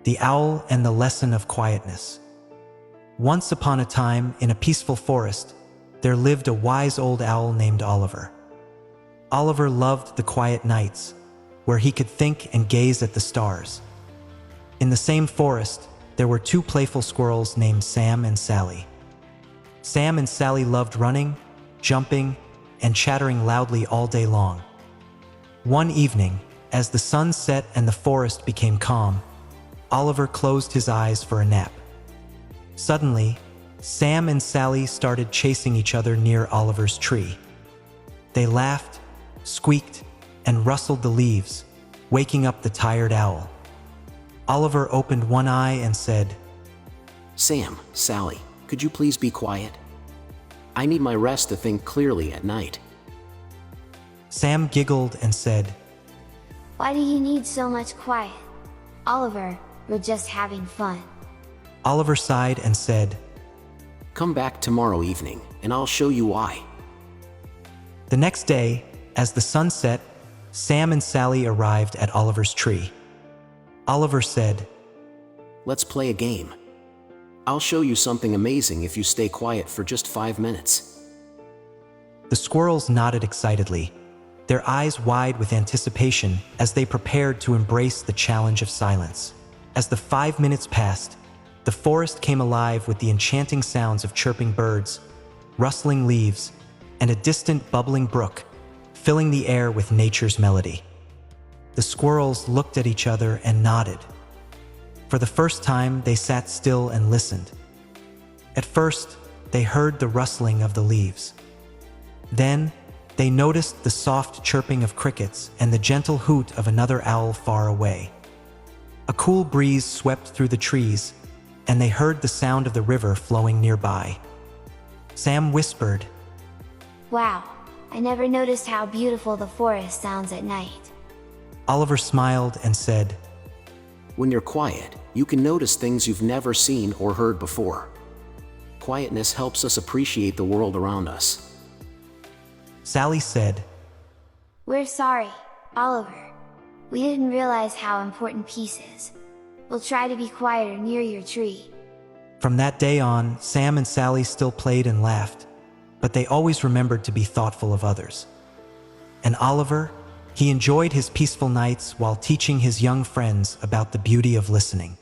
The Owl and the Lesson of Quietness. Once upon a time, in a peaceful forest, there lived a wise old owl named Oliver. Oliver loved the quiet nights, where he could think and gaze at the stars. In the same forest, there were two playful squirrels named Sam and Sally. Sam and Sally loved running, jumping, and chattering loudly all day long. One evening, as the sun set and the forest became calm, Oliver closed his eyes for a nap. Suddenly, Sam and Sally started chasing each other near Oliver's tree. They laughed, squeaked, and rustled the leaves, waking up the tired owl. Oliver opened one eye and said, "Sam, Sally, could you please be quiet? I need my rest to think clearly at night." Sam giggled and said, "Why do you need so much quiet? Oliver, we're just having fun." Oliver sighed and said, "Come back tomorrow evening, and I'll show you why." The next day, as the sun set, Sam and Sally arrived at Oliver's tree. Oliver said, "Let's play a game. I'll show you something amazing if you stay quiet for just 5 minutes." The squirrels nodded excitedly, their eyes wide with anticipation as they prepared to embrace the challenge of silence. As the 5 minutes passed, the forest came alive with the enchanting sounds of chirping birds, rustling leaves, and a distant bubbling brook, filling the air with nature's melody. The squirrels looked at each other and nodded. For the first time, they sat still and listened. At first, they heard the rustling of the leaves. Then, they noticed the soft chirping of crickets and the gentle hoot of another owl far away. A cool breeze swept through the trees, and they heard the sound of the river flowing nearby. Sam whispered, "Wow, I never noticed how beautiful the forest sounds at night." Oliver smiled and said, When you're quiet, you can notice things you've never seen or heard before. Quietness helps us appreciate the world around us. Sally said, "We're sorry, Oliver. We didn't realize how important peace is. We'll try to be quieter near your tree." From that day on, Sam and Sally still played and laughed, but they always remembered to be thoughtful of others. And Oliver, he enjoyed his peaceful nights while teaching his young friends about the beauty of listening.